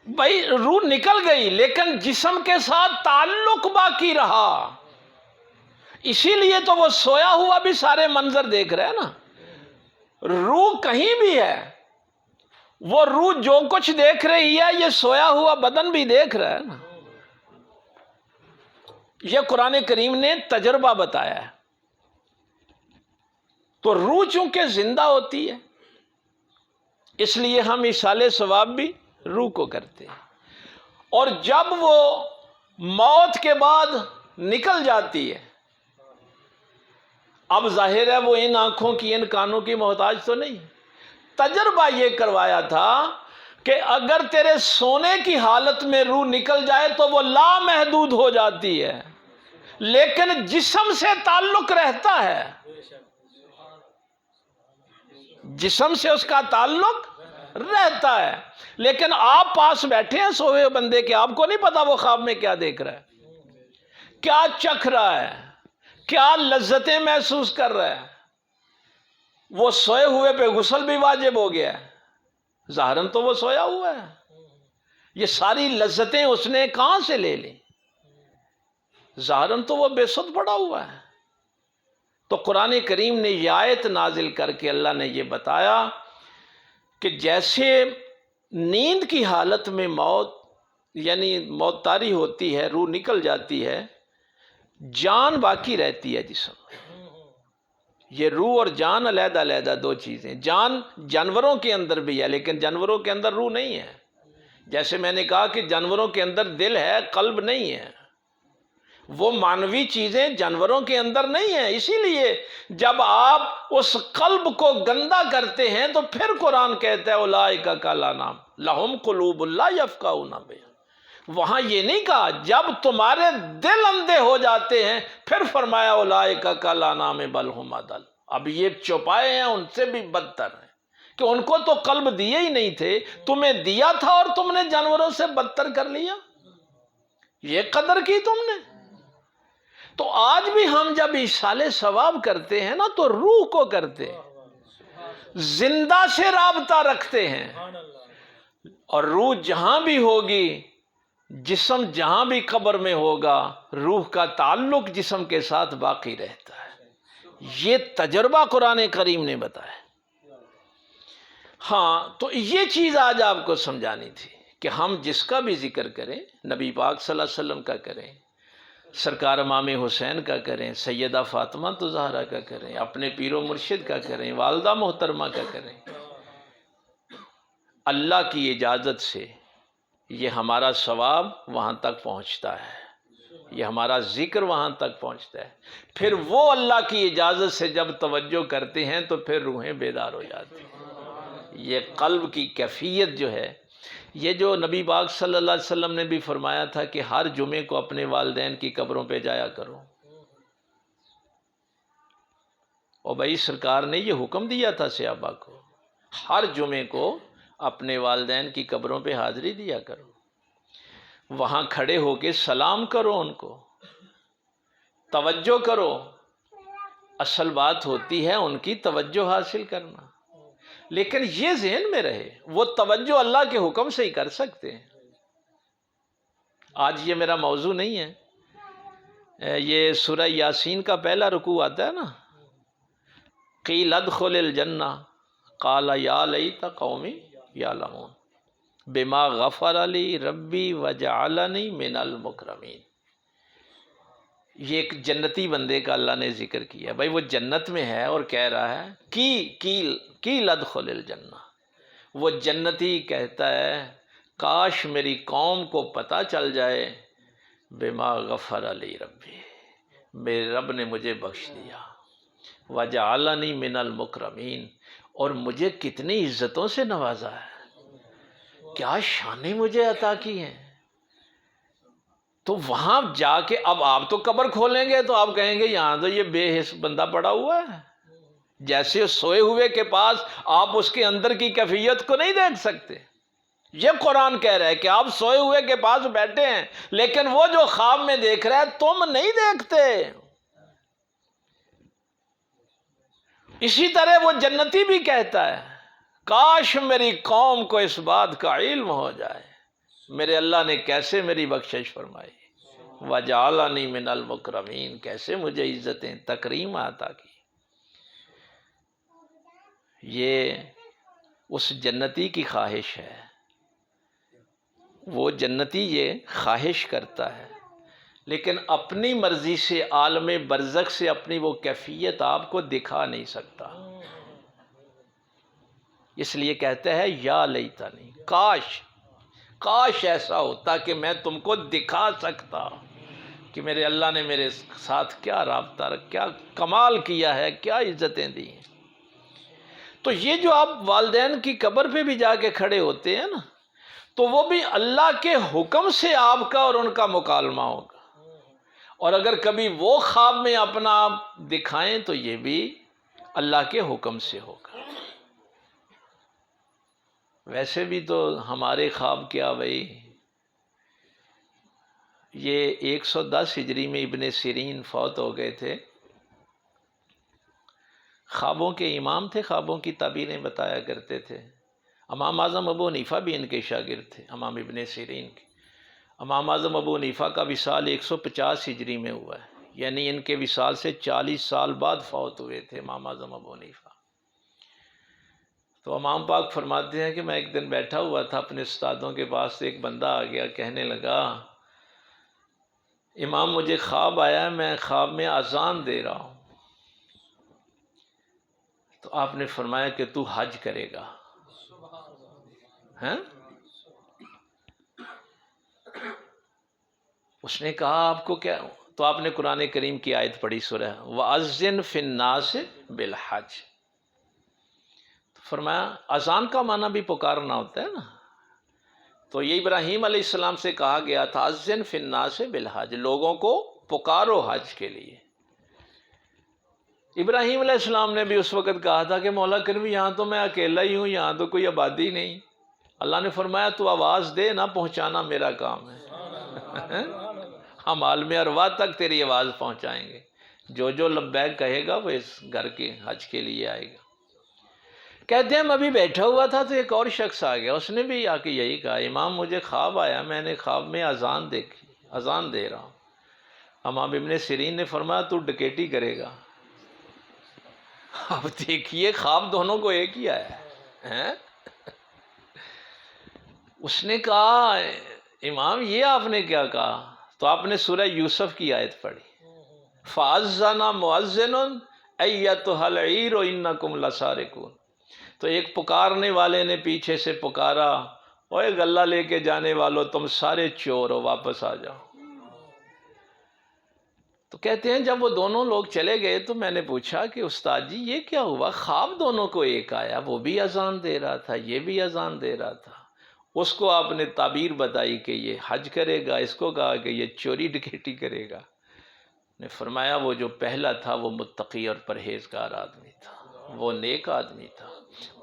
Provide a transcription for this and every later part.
بھائی روح نکل گئی لیکن جسم کے ساتھ تعلق باقی رہا، اسی لیے تو وہ سویا ہوا بھی سارے منظر دیکھ رہے ہیں نا۔ روح کہیں بھی ہے، وہ روح جو کچھ دیکھ رہی ہے یہ سویا ہوا بدن بھی دیکھ رہا ہے نا۔ یہ قرآن کریم نے تجربہ بتایا ہے۔ تو روح چونکہ زندہ ہوتی ہے اس لیے ہم ایصال ثواب بھی روح کو کرتے ہیں، اور جب وہ موت کے بعد نکل جاتی ہے، اب ظاہر ہے وہ ان آنکھوں کی ان کانوں کی محتاج تو نہیں۔ تجربہ یہ کروایا تھا کہ اگر تیرے سونے کی حالت میں روح نکل جائے تو وہ لامحدود ہو جاتی ہے، لیکن جسم سے تعلق رہتا ہے، جسم سے اس کا تعلق رہتا ہے۔ لیکن آپ پاس بیٹھے ہیں سوئے ہوئے بندے کے، آپ کو نہیں پتا وہ خواب میں کیا دیکھ رہا ہے، کیا چکھ رہا ہے، کیا لذتیں محسوس کر رہا ہے۔ وہ سوئے ہوئے پہ غسل بھی واجب ہو گیا ہے، ظاہراً تو وہ سویا ہوا ہے، یہ ساری لذتیں اس نے کہاں سے لے لی؟ ظاہراً تو وہ بے سود پڑا ہوا ہے۔ تو قرآن کریم نے یہ آیت نازل کر کے اللہ نے یہ بتایا کہ جیسے نیند کی حالت میں موت یعنی موت طاری ہوتی ہے، روح نکل جاتی ہے، جان باقی رہتی ہے جسم میں۔ یہ روح اور جان علیحدہ علیحدہ دو چیزیں۔ جان جانوروں کے اندر بھی ہے لیکن جانوروں کے اندر روح نہیں ہے۔ جیسے میں نے کہا کہ جانوروں کے اندر دل ہے، قلب نہیں ہے، وہ مانوی چیزیں جانوروں کے اندر نہیں ہیں۔ اسی لیے جب آپ اس قلب کو گندا کرتے ہیں تو پھر قرآن کہتا ہے اولئک کالانعام لہم قلوب لا یفقہون بہا۔ وہاں یہ نہیں کہا، جب تمہارے دل اندھے ہو جاتے ہیں پھر فرمایا اولئک کالانعام بل ھم اضل۔ اب یہ چوپائے ہیں ان سے بھی بدتر ہیں کہ ان کو تو قلب دیے ہی نہیں تھے، تمہیں دیا تھا اور تم نے جانوروں سے بدتر کر لیا، یہ قدر کی تم نے۔ تو آج بھی ہم جب ایصال ثواب کرتے ہیں نا تو روح کو کرتے ہیں، زندہ سے رابطہ رکھتے ہیں، اور روح جہاں بھی ہوگی، جسم جہاں بھی قبر میں ہوگا، روح کا تعلق جسم کے ساتھ باقی رہتا ہے۔ یہ تجربہ قرآن کریم نے بتایا۔ ہاں تو یہ چیز آج آپ کو سمجھانی تھی کہ ہم جس کا بھی ذکر کریں، نبی پاک صلی اللہ علیہ وسلم کا کریں، سرکار امام حسین کا کریں، سیدہ فاطمہ زہرا کا کریں، اپنے پیر و مرشد کا کریں، والدہ محترمہ کا کریں، اللہ کی اجازت سے یہ ہمارا ثواب وہاں تک پہنچتا ہے، یہ ہمارا ذکر وہاں تک پہنچتا ہے۔ پھر وہ اللہ کی اجازت سے جب توجہ کرتے ہیں تو پھر روحیں بیدار ہو جاتی ہیں۔ یہ قلب کی کیفیت جو ہے، یہ جو نبی پاک صلی اللہ علیہ وسلم نے بھی فرمایا تھا کہ ہر جمعے کو اپنے والدین کی قبروں پہ جایا کرو، اور بھائی سرکار نے یہ حکم دیا تھا صحابہ کو، ہر جمعے کو اپنے والدین کی قبروں پہ حاضری دیا کرو، وہاں کھڑے ہو کے سلام کرو، ان کو توجہ کرو۔ اصل بات ہوتی ہے ان کی توجہ حاصل کرنا، لیکن یہ ذہن میں رہے وہ توجہ اللہ کے حکم سے ہی کر سکتے ہیں۔ آج یہ میرا موضوع نہیں ہے، یہ سورہ یاسین کا پہلا رکوع آتا ہے نا، قیل ادخل الجنہ قال یا لیت قومی یعلمون بما غفر لی ربی وجعلنی من المکرمین۔ یہ ایک جنتی بندے کا اللہ نے ذکر کیا، بھائی وہ جنت میں ہے اور کہہ رہا ہے قیل ادخل الجنہ، وہ جنتی کہتا ہے کاش میری قوم کو پتہ چل جائے بما غفر لی ربی، میرے رب نے مجھے بخش دیا، وجعلنی من المکرمین، اور مجھے کتنی عزتوں سے نوازا ہے، کیا شانیں مجھے عطا کی ہیں۔ تو وہاں جا کے اب آپ تو قبر کھولیں گے تو آپ کہیں گے یہاں تو یہ بے حس بندہ پڑا ہوا ہے، جیسے سوئے ہوئے کے پاس آپ اس کے اندر کی کیفیت کو نہیں دیکھ سکتے۔ یہ قرآن کہہ رہا ہے کہ آپ سوئے ہوئے کے پاس بیٹھے ہیں لیکن وہ جو خواب میں دیکھ رہا ہے تم نہیں دیکھتے۔ اسی طرح وہ جنتی بھی کہتا ہے کاش میری قوم کو اس بات کا علم ہو جائے میرے اللہ نے کیسے میری بخشش فرمائی، وجعلنی من المکرمین، کیسے مجھے عزتیں تکریم عطا کی۔ یہ اس جنتی کی خواہش ہے، وہ جنتی یہ خواہش کرتا ہے، لیکن اپنی مرضی سے عالم برزخ سے اپنی وہ کیفیت آپ کو دکھا نہیں سکتا۔ اس لیے کہتے ہیں یا لیتنی، کاش ایسا ہوتا کہ میں تم کو دکھا سکتا کہ میرے اللہ نے میرے ساتھ کیا رابطہ، کیا کمال کیا ہے، کیا عزتیں دی ہیں۔ تو یہ جو آپ والدین کی قبر پہ بھی جا کے کھڑے ہوتے ہیں نا، تو وہ بھی اللہ کے حکم سے آپ کا اور ان کا مکالمہ ہوگا، اور اگر کبھی وہ خواب میں اپنا آپ دکھائیں تو یہ بھی اللہ کے حکم سے ہوگا۔ ویسے بھی تو ہمارے خواب کیا بھائی، یہ 110 ہجری میں ابن سیرین فوت ہو گئے تھے، خوابوں کے امام تھے، خوابوں کی تعبیریں بتایا کرتے تھے۔ امام اعظم ابو حنیفہ بھی ان کے شاگرد تھے، امام ابن سیرین کے۔ امام اعظم ابو حنیفہ کا وصال 150 ہجری میں ہوا ہے، یعنی ان کے وصال سے 40 سال بعد فوت ہوئے تھے امام اعظم ابو حنیفہ۔ تو امام پاک فرماتے ہیں کہ میں ایک دن بیٹھا ہوا تھا اپنے استادوں کے پاس، ایک بندہ آ گیا، کہنے لگا امام مجھے خواب آیا ہے، میں خواب میں اذان دے رہا ہوں۔ تو آپ نے فرمایا کہ تو حج کرے گا۔ اس نے کہا آپ کو کیا؟ تو آپ نے قرآن کریم کی آیت پڑھی، سورہ وَأَذِّن فِي النَّاسِ بِالْحَجِّ۔ فرمایا اذان کا معنی بھی پکارنا ہوتا ہے نا، تو یہ ابراہیم علیہ السلام سے کہا گیا تھا اذن فی الناس بالحج، لوگوں کو پکارو حج کے لیے۔ ابراہیم علیہ السلام نے بھی اس وقت کہا تھا کہ مولا کریم یہاں تو میں اکیلا ہی ہوں، یہاں تو کوئی آبادی نہیں۔ اللہ نے فرمایا تو آواز دے، نہ پہنچانا میرا کام ہے، ہم عالم ارواح تک تیری آواز پہنچائیں گے، جو جو لبیک کہے گا وہ اس گھر کے حج کے لیے آئے گا۔ کہتے ہیں میں ابھی بیٹھا ہوا تھا تو ایک اور شخص آ گیا، اس نے بھی آ کے یہی کہا امام مجھے خواب آیا، میں نے خواب میں اذان دیکھی، اذان دے رہا ہوں۔ امام ابن سیرین نے فرمایا تو ڈکیٹی کرے گا۔ اب دیکھیے خواب دونوں کو ایک ہی آیا ہے۔ اس نے کہا امام یہ آپ نے کیا کہا؟ تو آپ نے سورہ یوسف کی آیت پڑھی، فَأَذَّنَ مُؤَذِّنٌ أَيَّتُهَا الْعِيرُ إِنَّكُمْ لَسَارِقُونَ۔ تو ایک پکارنے والے نے پیچھے سے پکارا، اوے غلہ لے کے جانے والو تم سارے چور ہو، واپس آ جاؤ۔ تو کہتے ہیں جب وہ دونوں لوگ چلے گئے تو میں نے پوچھا کہ استاد جی یہ کیا ہوا، خواب دونوں کو ایک آیا، وہ بھی اذان دے رہا تھا، یہ بھی اذان دے رہا تھا۔ اس کو آپ نے تعبیر بتائی کہ یہ حج کرے گا، اس کو کہا کہ یہ چوری ڈکیٹی کرے گا۔ نے فرمایا وہ جو پہلا تھا وہ متقی اور پرہیزگار آدمی تھا، وہ نیک آدمی تھا،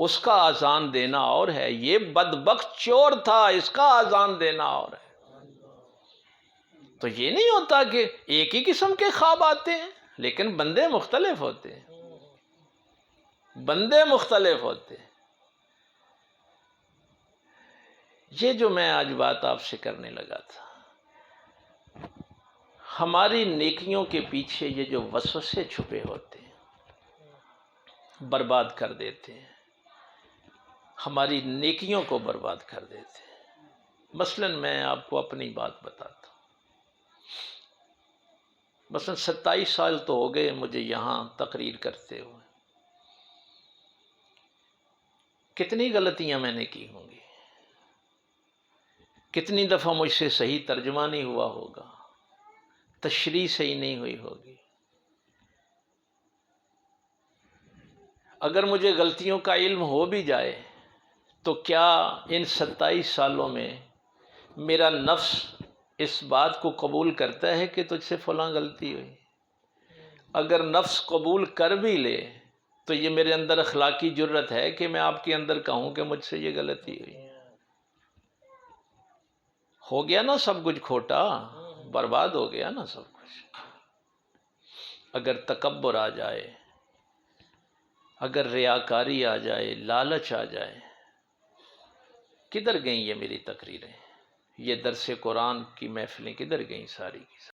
اس کا اذان دینا اور ہے، یہ بدبخت چور تھا، اس کا اذان دینا اور ہے۔ تو یہ نہیں ہوتا کہ ایک ہی قسم کے خواب آتے ہیں، لیکن بندے مختلف ہوتے ہیں، بندے مختلف ہوتے ہیں۔ یہ جو میں آج بات آپ سے کرنے لگا تھا، ہماری نیکیوں کے پیچھے یہ جو وسوسے چھپے ہوتے ہیں برباد کر دیتے ہیں، ہماری نیکیوں کو برباد کر دیتے ہیں۔ مثلاً میں آپ کو اپنی بات بتاتا ہوں، مثلاً 27 سال تو ہو گئے مجھے یہاں تقریر کرتے ہوئے، کتنی غلطیاں میں نے کی ہوں گی، کتنی دفعہ مجھ سے صحیح ترجمہ نہیں ہوا ہوگا، تشریح صحیح نہیں ہوئی ہوگی۔ اگر مجھے غلطیوں کا علم ہو بھی جائے تو کیا ان 27 سالوں میں میرا نفس اس بات کو قبول کرتا ہے کہ تجھ سے فلاں غلطی ہوئی؟ اگر نفس قبول کر بھی لے تو یہ میرے اندر اخلاقی جرت ہے کہ میں آپ کے اندر کہوں کہ مجھ سے یہ غلطی ہوئی؟ ہو گیا نا سب کچھ کھوٹا، برباد ہو گیا نا سب کچھ۔ اگر تکبر آ جائے، اگر ریاکاری آ جائے، لالچ آ جائے، کدھر گئیں یہ میری تقریریں؟ یہ درس قرآن کی محفلیں کدھر گئیں ساری کی؟